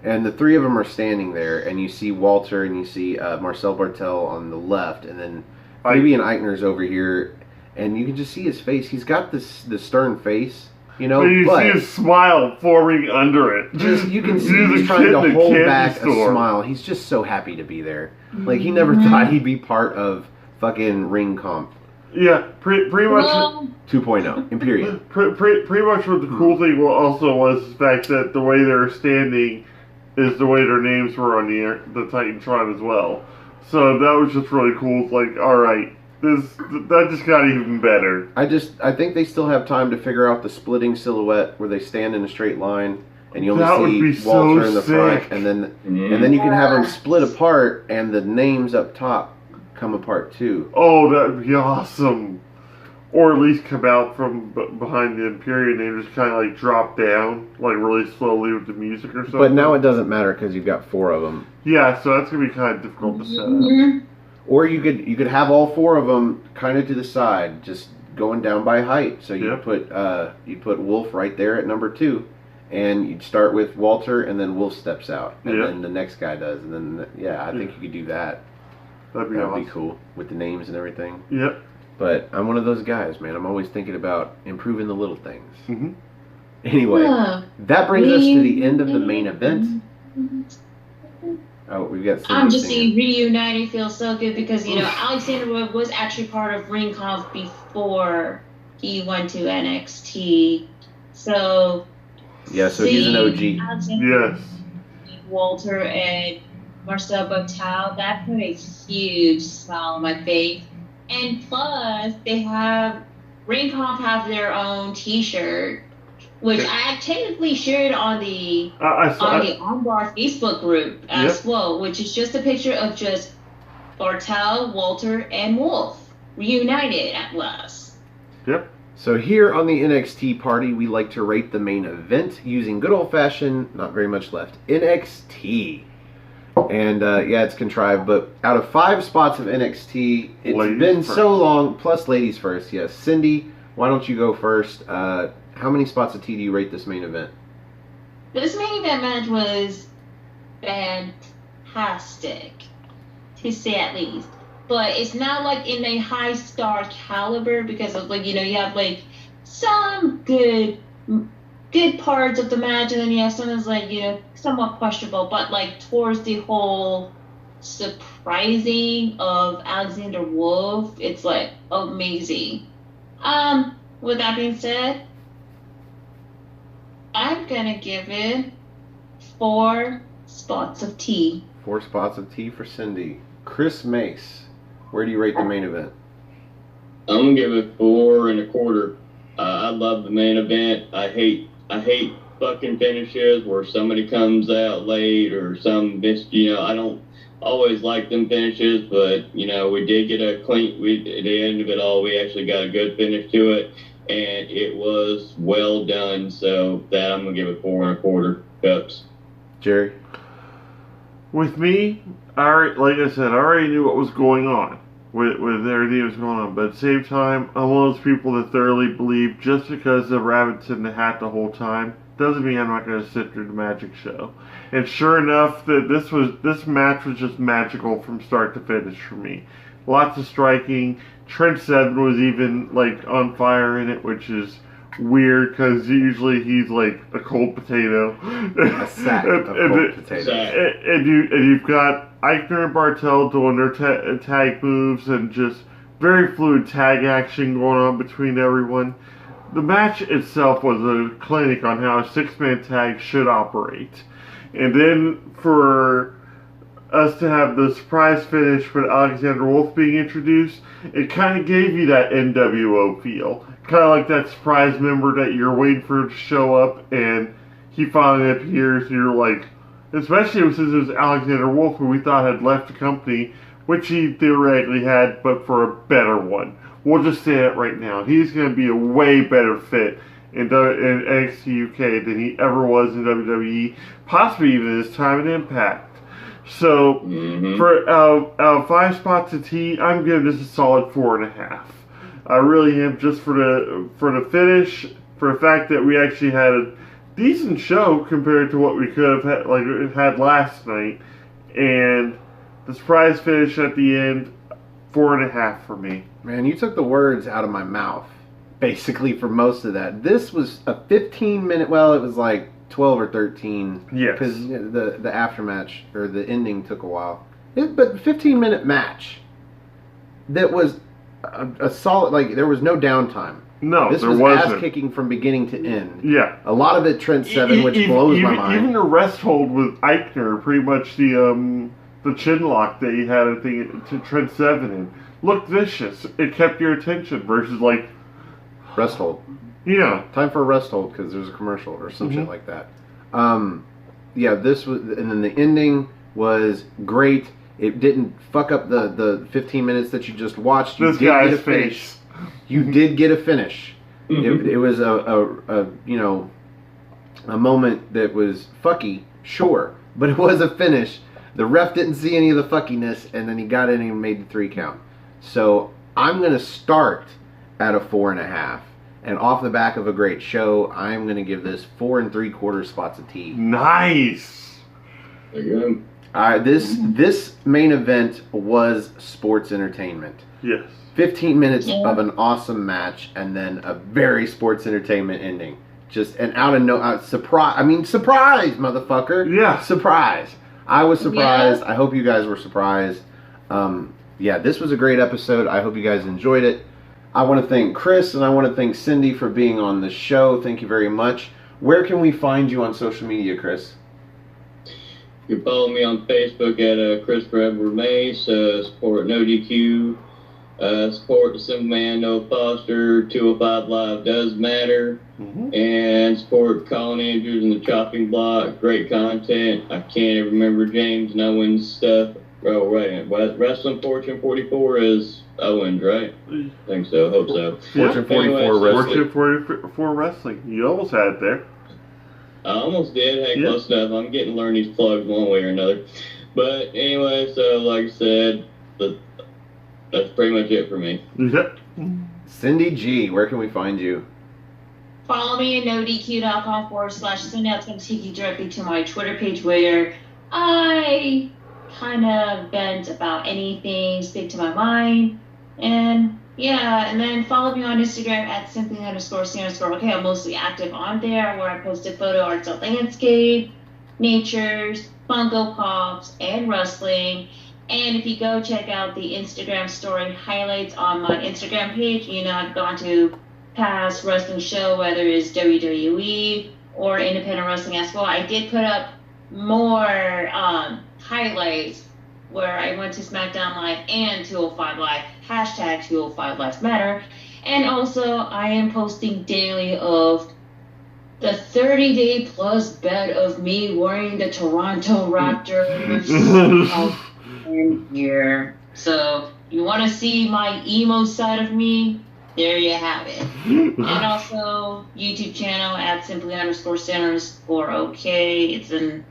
and the three of them are standing there, and you see Walter and you see Marcel Bartel on the left, and then Fabian Eichner's over here, and you can just see his face. He's got the stern face, you know. But you see his smile forming under it. Just you can see he's trying to hold back a smile. He's just so happy to be there. Like he never thought he'd be part of fucking ring comp. Yeah, pretty much. 2.0 Imperium. Pretty much what the cool thing also was the fact that the way they were standing is the way their names were on the Titantron as well. So that was just really cool. It's like, all right, that just got even better. I think they still have time to figure out the splitting silhouette where they stand in a straight line and you only see Walter in the front, and then you can have them split apart and the names up top come apart too. Oh, that'd be awesome. Or at least come out from behind the Imperium and just kind of like drop down, like really slowly with the music or something. But now it doesn't matter because you've got 4 of them. Yeah, so that's gonna be kind of difficult to set up. Or you could have all 4 of them kind of to the side, just going down by height. So you put Wolf right there at number 2, and you'd start with Walter, and then Wolf steps out, and then the next guy does, and then I think you could do that. That'd be cool with the names and everything. Yep. But I'm one of those guys, man. I'm always thinking about improving the little things. Mm-hmm. Anyway, that brings us to the end of the main event. Oh, we've got. I'm just saying, reuniting feels so good because Alexander Wolf was actually part of Ring Conf before he went to NXT. So. Yeah, so he's an OG. Yes. Walter and Marcel Bartel, that put a huge smile on my face. And plus, Ring Conf have their own T-shirt, which I technically shared on the Armbar Facebook group as well, which is just a picture of just Bartel, Walter, and Wolf reunited at last. Yep. So here on the NXT party, we like to rate the main event using good old-fashioned, not very much left, NXT. And it's contrived, but out of 5 spots of NXT, it's been so long, plus ladies first, yes. Cindy, why don't you go first? How many spots of tea do you rate this main event? This main event match was fantastic, to say at least. But it's not like in a high star caliber because of like, you know, you have like some good parts of the match and then you have some that's like, you know, somewhat questionable. But like towards the whole surprising of Alexander Wolf, it's like amazing. With that being said, I'm gonna give it 4 spots of tea. 4 spots of tea for Cindy. Chris Mace, where do you rate the main event? I'm gonna give it 4 1/4. I love the main event. I hate fucking finishes where somebody comes out late or some you know, I don't always like them finishes, but you know, we did get a clean. At the end of it all, we actually got a good finish to it, and it was well done. So that I'm gonna give it 4 1/4 cups. Jerry? With me, like I said, I already knew what was going on with everything that was going on. But at the same time, I'm one of those people that thoroughly believe just because the rabbit's in the hat the whole time doesn't mean I'm not going to sit through the magic show. And sure enough, that this match was just magical from start to finish for me. Lots of striking. Trent Seven was even like on fire in it, which is weird because usually he's like a cold potato. A sack of cold potatoes. And you've got Eichner and Bartel doing their tag moves and just very fluid tag action going on between everyone. The match itself was a clinic on how a 6-man tag should operate. And then for us to have the surprise finish with Alexander Wolf being introduced, it kind of gave you that NWO feel. Kind of like that surprise member that you're waiting for to show up and he finally appears and you're like, especially since it was Alexander Wolf, who we thought had left the company, which he theoretically had, but for a better one. We'll just say that right now. He's going to be a way better fit in NXT UK than he ever was in WWE, possibly even his time in Impact. So, for 5 spots of tea, I'm giving this a solid 4.5. I really am, just for the finish, for the fact that we actually had a decent show compared to what we could have had last night, and the surprise finish at the end, 4.5 for me. Man, you took the words out of my mouth, basically, for most of that. This was a 15-minute, well, it was like 12 or 13. Yes. Because the aftermatch, or the ending took a while. But 15-minute match that was a solid, like, there was no downtime. No, this there was wasn't. Ass-kicking from beginning to end. Yeah. A lot of it Trent Seven, which blows my mind. Even the rest hold with Eichner, pretty much the chin lock that he had, I think, to Trent Seven in, looked vicious. It kept your attention versus, like... Rest hold. Yeah. Time for a rest hold because there's a commercial or some shit like that. Yeah, this was... And then the ending was great. It didn't fuck up the 15 minutes that you just watched. You this did guy's get a finish. face. You did get a finish. It was a you know, a moment that was fucky, sure, but it was a finish. The ref didn't see any of the fuckiness, and then he got in and made the 3 count. So I'm gonna start at a 4.5, and off the back of a great show, I'm gonna give this 4 3/4 spots of tea. Nice. There you This main event was sports entertainment. Yes. 15 minutes of an awesome match, and then a very sports entertainment ending. Just an surprise. I mean, surprise, motherfucker. Yeah. Surprise. I was surprised. I hope you guys were surprised. Yeah, this was a great episode. I hope you guys enjoyed it. I want to thank Chris and I want to thank Cindy for being on the show. Thank you very much. Where can we find you on social media, Chris? You can follow me on Facebook at Christopher Edward Mace, support No DQ, support the Simple Man, No Foster, 205 Live Does Matter, and support Colin Andrews and the Chopping Block. Great content. I can't remember James and Owen's stuff. Oh, right. Wrestling Fortune 44 is Owens, right? I think so. Hope so. Fortune 44 Wrestling. Fortune 44 Wrestling. You almost had it there. I almost did. Hey, close enough. I'm getting to learn these plugs one way or another. But anyway, so like I said, that's pretty much it for me. Yep. Cindy G, where can we find you? Follow me at nodq.com/Cindy. That's going to take you directly to my Twitter page where I kind of vent about anything, speak to my mind, and yeah, and then follow me on Instagram at simply_C_. Okay, I'm mostly active on there where I posted photo arts of landscape, natures, Funko Pops, and wrestling. And if you go check out the Instagram story highlights on my Instagram page, you know I've gone to past wrestling show, whether it's WWE or independent wrestling as well. I did put up more highlights where I went to SmackDown Live and 205 Live, hashtag 205 Lives Matter. And also I am posting daily of the 30-day plus bet of me wearing the Toronto Raptors here. So you want to see my emo side of me? There you have it. And also YouTube channel at simply_C_OK. It's in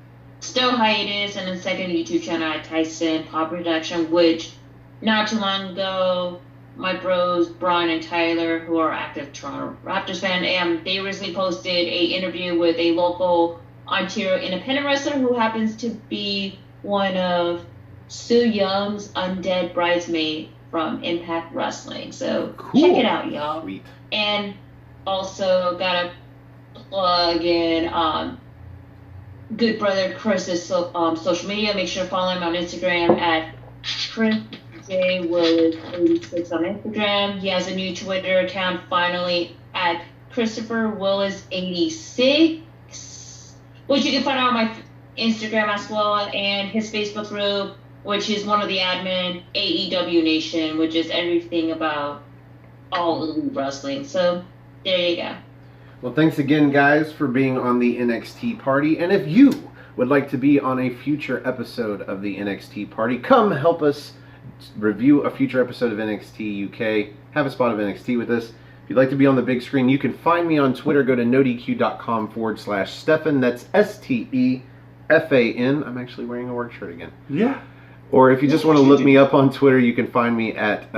still hiatus, and then second YouTube channel at Tyson Pop Production, which not too long ago my bros Brian and Tyler, who are active Toronto Raptors fan, and they recently posted a interview with a local Ontario independent wrestler who happens to be one of Su Young's undead bridesmaid from Impact Wrestling. So Cool. Check it out, y'all. Sweet. And also gotta plug in good brother Chris's social media. Make sure to follow him on Instagram at Chris J Willis 86 on Instagram. He has a new Twitter account finally at Christopher Willis 86, which you can find out on my Instagram as well, and his Facebook group, which is one of the admin, AEW Nation, which is everything about all elite wrestling. So there you go. Well, thanks again, guys, for being on the NXT party. And if you would like to be on a future episode of the NXT party, come help us review a future episode of NXT UK. Have a spot of NXT with us. If you'd like to be on the big screen, you can find me on Twitter. Go to nodq.com/Stefan. That's STEFAN. I'm actually wearing a work shirt again. Yeah. Or if you just want to look me up on Twitter, you can find me at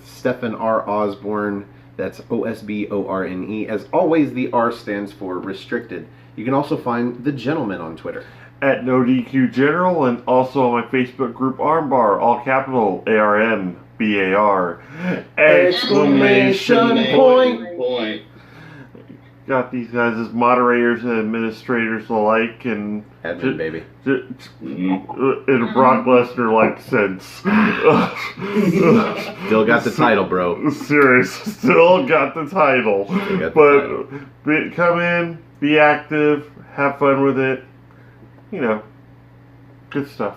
Stephan R. Osborne. That's OSBORNE. As always, the R stands for restricted. You can also find the gentleman on Twitter At NoDQ General, and also on my Facebook group Armbar, all capital ARMBAR. Exclamation point. Got these guys as moderators and administrators alike, and Admin, baby. in a Brock Lesnar-like sense. Still got the title, bro. Serious, still got the title. Come in, be active, have fun with it. You know, good stuff.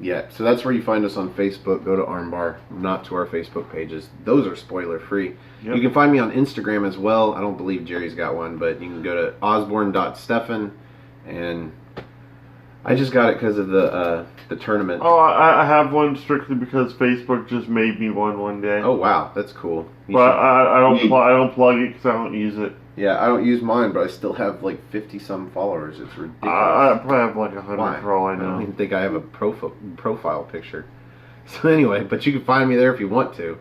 Yeah, so that's where you find us on Facebook. Go to Armbar, not to our Facebook pages. Those are spoiler free. Yep. You can find me on Instagram as well. I don't believe Jerry's got one, but you can go to osborne.stefan, and I just got it because of the tournament. Oh, I have one strictly because Facebook just made me one day. Oh wow, that's cool. I don't plug it because I don't use it. Yeah, I don't use mine, but I still have like 50-some followers. It's ridiculous. I probably have like 100 Why? for all I I know. don't even think I have a profile picture. So anyway, but you can find me there if you want to.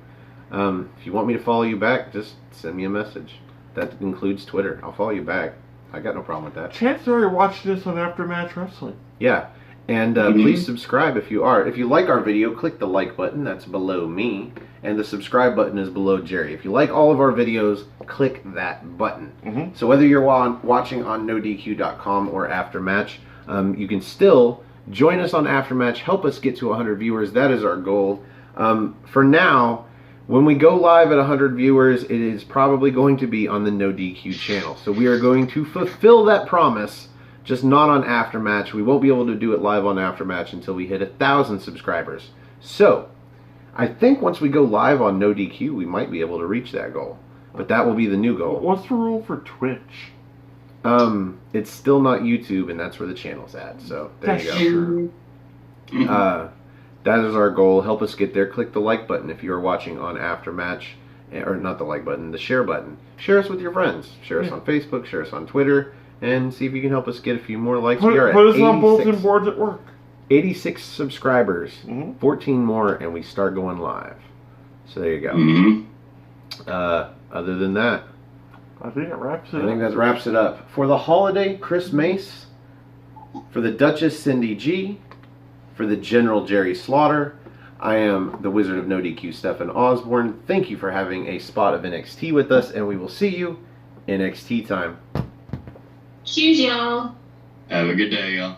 If you want me to follow you back, just send me a message. That includes Twitter. I'll follow you back. I got no problem with that. Chances are you're watching this on Aftermatch Wrestling. Yeah. And please subscribe if you are. If you like our video, click the like button. That's below me. And the subscribe button is below Jerry. If you like all of our videos, click that button. Mm-hmm. So whether you're watching on nodq.com or Aftermatch, you can still join us on Aftermatch. Help us get to 100 viewers. That is our goal. For now, when we go live at 100 viewers, it is probably going to be on the NoDQ channel. So we are going to fulfill that promise, just not on Aftermatch. We won't be able to do it live on Aftermatch until we hit 1,000 subscribers. So I think once we go live on NoDQ, we might be able to reach that goal. But that will be the new goal. What's the rule for Twitch? It's still not YouTube, and that's where the channel's at. So there you go. That is our goal. Help us get there. Click the like button if you are watching on Aftermatch. Or not the like button, the share button. Share us with your friends. Share us on Facebook. Share us on Twitter. And see if you can help us get a few more likes. Put us on bulletin boards at work. 86 subscribers. 14 more, and we start going live. So there you go. other than that, I think it wraps it I think up. that wraps it up. For the holiday, Chris Mace. For the Duchess, Cindy G. For the General, Jerry Slaughter. I am the Wizard of No DQ, Stefan Osborne. Thank you for having a spot of NXT with us, and we will see you NXT time. Cheers, y'all. Have a good day, y'all.